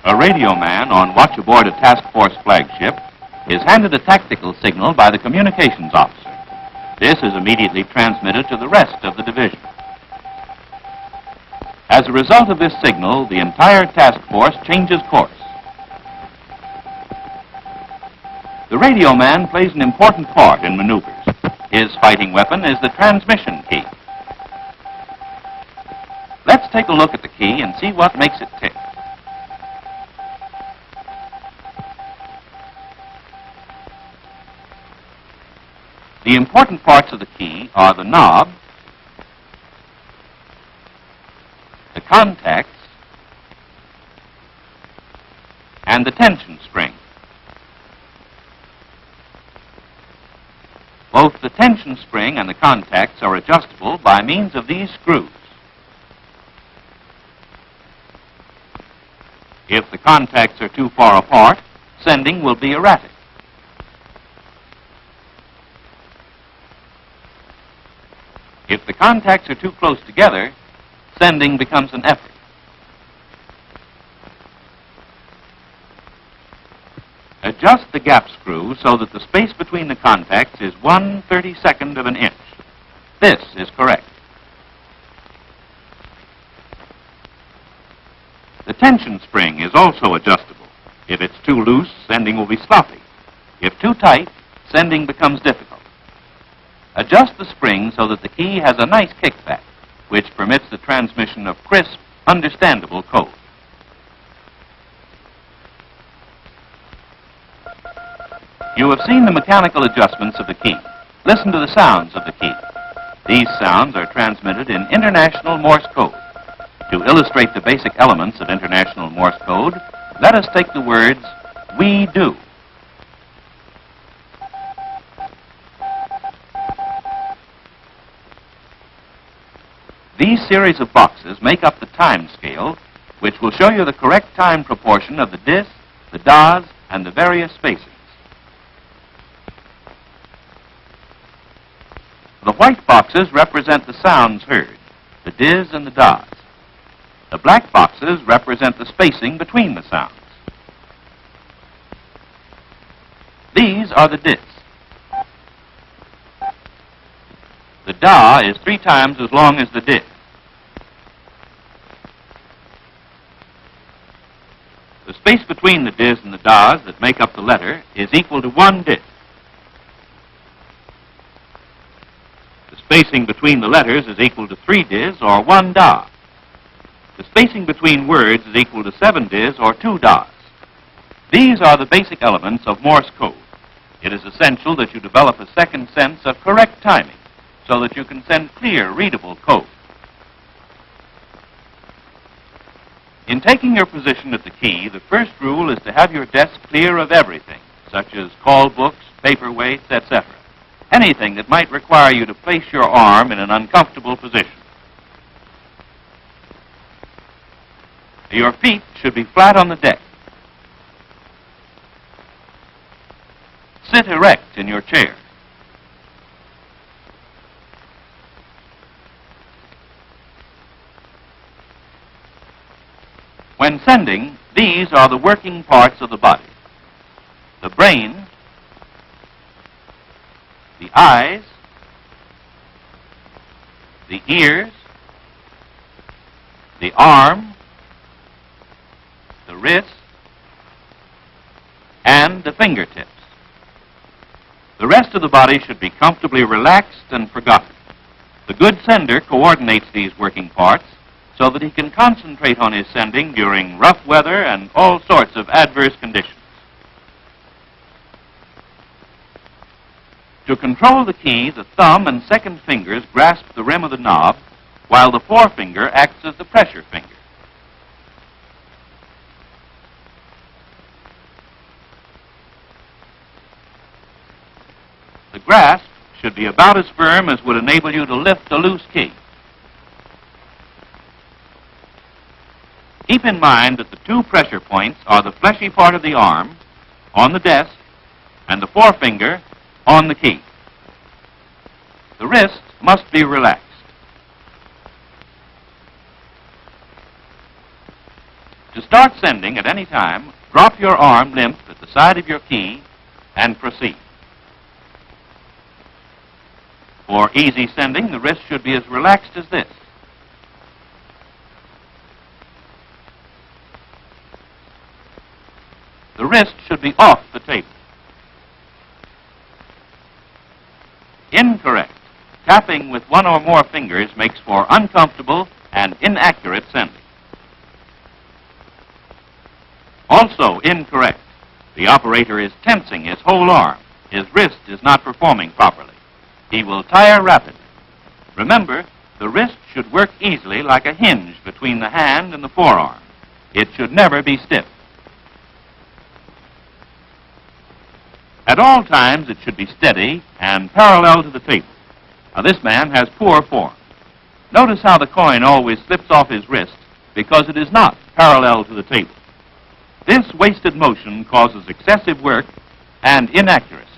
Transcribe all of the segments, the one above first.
A radio man on watch aboard a task force flagship is handed a tactical signal by the communications officer. This is immediately transmitted to the rest of the division. As a result of this signal, the entire task force changes course. The radio man plays an important part in maneuvers. His fighting weapon is the transmission key. Let's take a look at the key and see what makes it tick. The important parts of the key are the knob, the contacts, and the tension spring. Both the tension spring and the contacts are adjustable by means of these screws. If the contacts are too far apart, sending will be erratic. If the contacts are too close together, sending becomes an effort. Adjust the gap screw so that the space between the contacts is 1/32 of an inch. This is correct. The tension spring is also adjustable. If it's too loose, sending will be sloppy. If too tight, sending becomes difficult. Adjust the spring so that the key has a nice kickback, which permits the transmission of crisp, understandable code. You have seen the mechanical adjustments of the key. Listen to the sounds of the key. These sounds are transmitted in International Morse code. To illustrate the basic elements of International Morse code, let us take the words, "we do." These series of boxes make up the time scale, which will show you the correct time proportion of the dis, the das, and the various spacings. The white boxes represent the sounds heard, the dis and the das. The black boxes represent the spacing between the sounds. These are the dis. The da is 3 times as long as the dis. The space between the dis and the das that make up the letter is equal to 1 dis. The spacing between the letters is equal to 3 dis, or 1 da. The spacing between words is equal to 7 dis, or 2 das. These are the basic elements of Morse code. It is essential that you develop a second sense of correct timing so that you can send clear, readable code. In taking your position at the key, the first rule is to have your desk clear of everything, such as call books, paperweights, etc. Anything that might require you to place your arm in an uncomfortable position. Your feet should be flat on the deck. Sit erect in your chair. When sending, these are the working parts of the body: the brain, the eyes, the ears, the arm, the wrist, and the fingertips. The rest of the body should be comfortably relaxed and forgotten. The good sender coordinates these working parts so that he can concentrate on his sending during rough weather and all sorts of adverse conditions. To control the key, the thumb and second fingers grasp the rim of the knob, while the forefinger acts as the pressure finger. The grasp should be about as firm as would enable you to lift a loose key. Keep in mind that the 2 pressure points are the fleshy part of the arm on the desk and the forefinger on the key. The wrist must be relaxed. To start sending at any time, drop your arm limp at the side of your key and proceed. For easy sending, the wrist should be as relaxed as this. The wrist should be off the table. Incorrect. Tapping with one or more fingers makes for uncomfortable and inaccurate sending. Also incorrect. The operator is tensing his whole arm. His wrist is not performing properly. He will tire rapidly. Remember, the wrist should work easily like a hinge between the hand and the forearm. It should never be stiff. At all times, it should be steady and parallel to the table. Now, this man has poor form. Notice how the coin always slips off his wrist because it is not parallel to the table. This wasted motion causes excessive work and inaccuracies.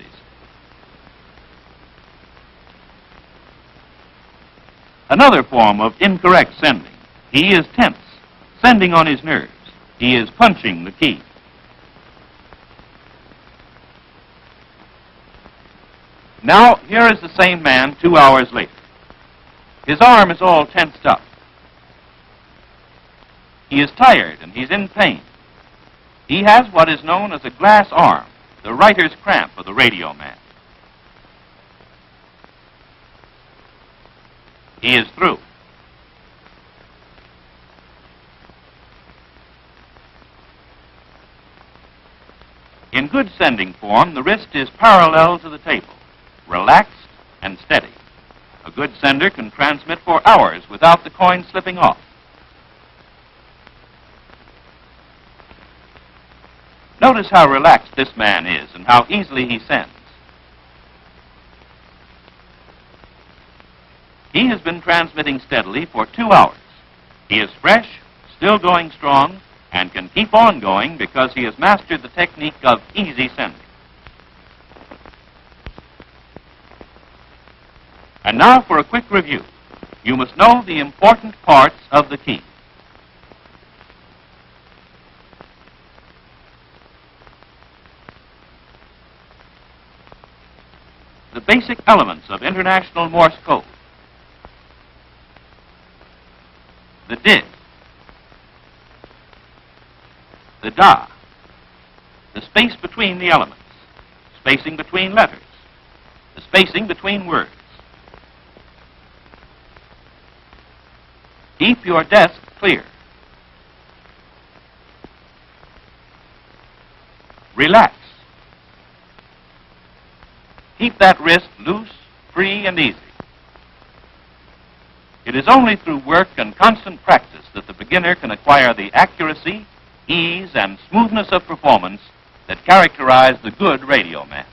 Another form of incorrect sending. He is tense, sending on his nerves. He is punching the key. Now, here is the same man 2 hours later. His arm is all tensed up. He is tired and he's in pain. He has what is known as a glass arm, the writer's cramp of the radio man. He is through. In good sending form, the wrist is parallel to the table, relaxed and steady. A good sender can transmit for hours without the coin slipping off. Notice how relaxed this man is and how easily he sends. He has been transmitting steadily for 2 hours. He is fresh, still going strong, and can keep on going because he has mastered the technique of easy sending. And now for a quick review. You must know the important parts of the key. The basic elements of International Morse code. The DID, the DA, the space between the elements, spacing between letters, the spacing between words. Keep your desk clear. Relax. Keep that wrist loose, free, and easy. It is only through work and constant practice that the beginner can acquire the accuracy, ease, and smoothness of performance that characterize the good radio man.